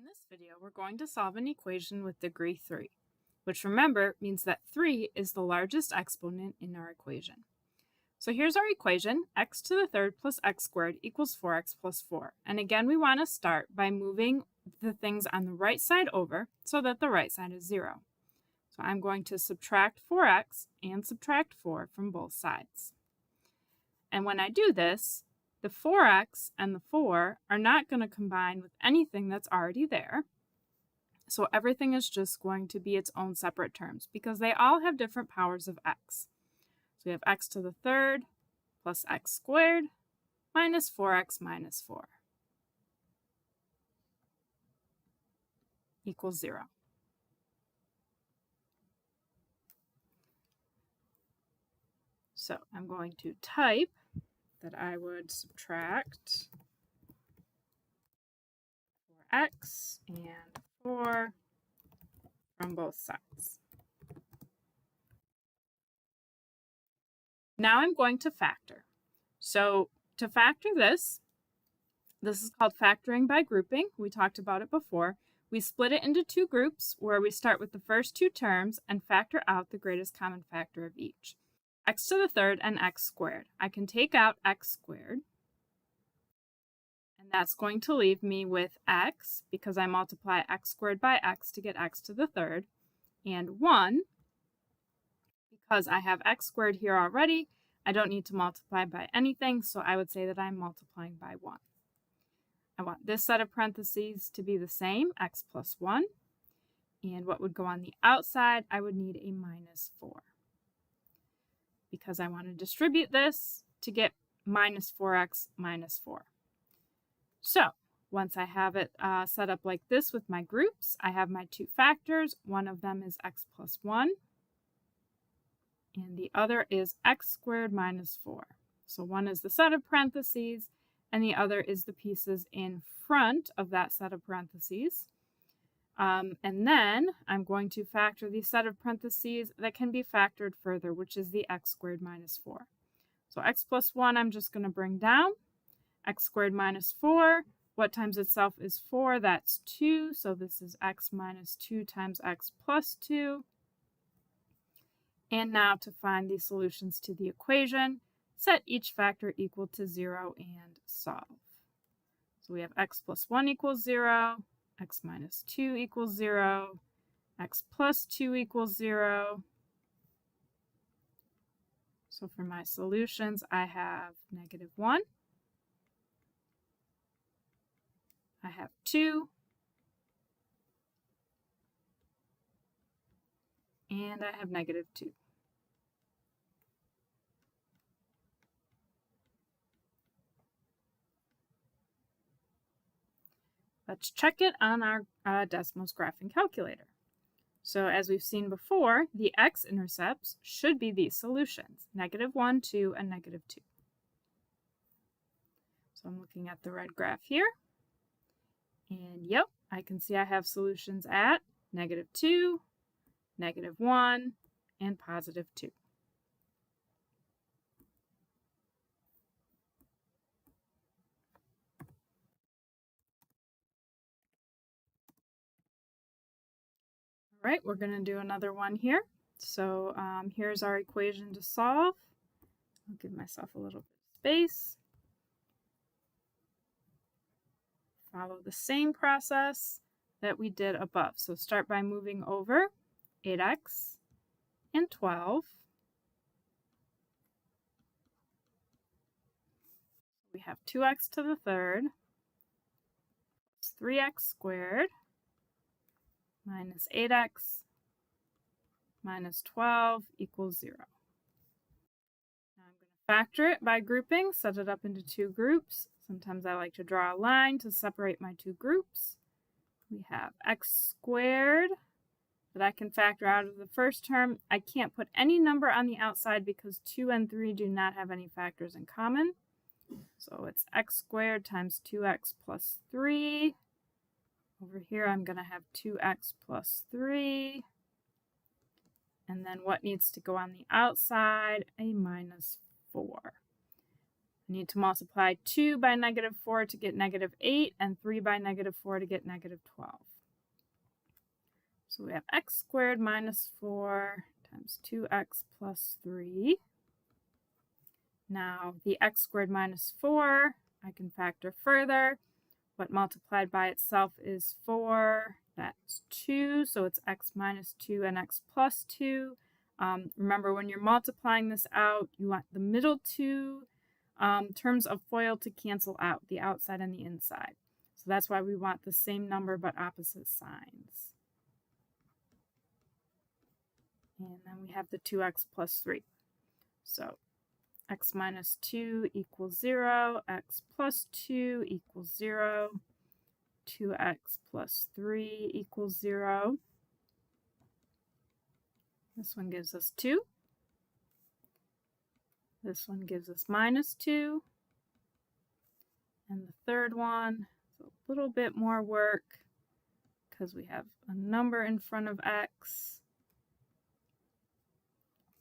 In this video, we're going to solve an equation with degree 3, which remember means that 3 is the largest exponent in our equation. So here's our equation, x to the third plus x squared equals 4x plus 4. And again, we want to start by moving the things on the right side over so that the right side is 0. So I'm going to subtract 4x and subtract 4 from both sides. And when I do this, the 4x and the 4 are not going to combine with anything that's already there. So everything is just going to be its own separate terms because they all have different powers of x. So we have x to the third plus x squared minus 4x minus 4 equals 0. So I'm going to type that I would subtract 4x and 4 from both sides. Now I'm going to factor. So to factor this is called factoring by grouping. We talked about it before. We split it into two groups where we start with the first two terms and factor out the greatest common factor of each. X to the third and x squared. I can take out x squared, and that's going to leave me with x, because I multiply x squared by x to get x to the third, and 1, because I have x squared here already. I don't need to multiply by anything, so I would say that I'm multiplying by 1. I want this set of parentheses to be the same, x plus 1, and what would go on the outside, I would need a minus 4. Because I want to distribute this to get minus 4x minus 4. So once I have it set up like this with my groups, I have my two factors. One of them is x plus 1, and the other is x squared minus 4. So one is the set of parentheses, and the other is the pieces in front of that set of parentheses. And then I'm going to factor the set of parentheses that can be factored further, which is the x squared minus 4. So x plus 1 I'm just going to bring down. X squared minus 4, what times itself is 4? That's 2. So this is x minus 2 times x plus 2. And now to find the solutions to the equation, set each factor equal to 0 and solve. So we have x plus 1 equals 0. X minus 2 equals 0, x plus 2 equals 0. So for my solutions, I have negative 1, I have 2, and I have negative 2. Let's check it on our Desmos graphing calculator. So as we've seen before, the x-intercepts should be these solutions, negative 1, 2, and negative 2. So I'm looking at the red graph here. And yep, I can see I have solutions at negative 2, negative 1, and positive 2. All right, we're going to do another one here. So here's our equation to solve. I'll give myself a little bit of space. Follow the same process that we did above. So start by moving over 8x and 12. We have 2x to the third plus 3x squared minus 8x minus 12 equals 0. Now I'm going to factor it by grouping, set it up into two groups. Sometimes I like to draw a line to separate my two groups. We have x squared that I can factor out of the first term. I can't put any number on the outside because 2 and 3 do not have any factors in common. So it's x squared times 2x plus 3. Over here, I'm going to have 2x plus 3. And then what needs to go on the outside? A minus 4. I need to multiply 2 by negative 4 to get negative 8, and 3 by negative 4 to get negative 12. So we have x squared minus 4 times 2x plus 3. Now the x squared minus 4, I can factor further. What multiplied by itself is 4, that's 2, so it's x minus 2 and x plus 2. Remember, when you're multiplying this out, you want the middle two terms of FOIL to cancel out, the outside and the inside. So that's why we want the same number but opposite signs. And then we have the 2x plus 3. So x minus 2 equals 0, x plus 2 equals 0, 2x plus 3 equals 0. This one gives us 2. This one gives us minus 2. And the third one is a little bit more work because we have a number in front of x.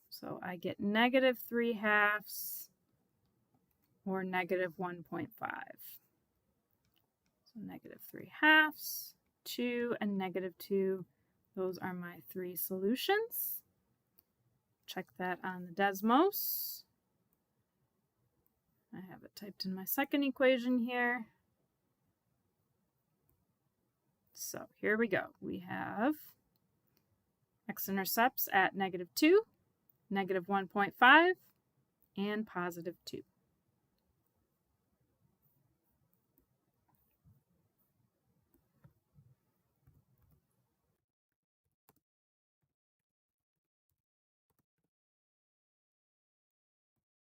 So I get negative 3/2 or negative 1.5. So negative 3/2, 2, and negative 2. Those are my 3 solutions. Check that on the Desmos. I have it typed in my second equation here. So here we go. We have x-intercepts at negative 2, negative 1.5, and positive 2.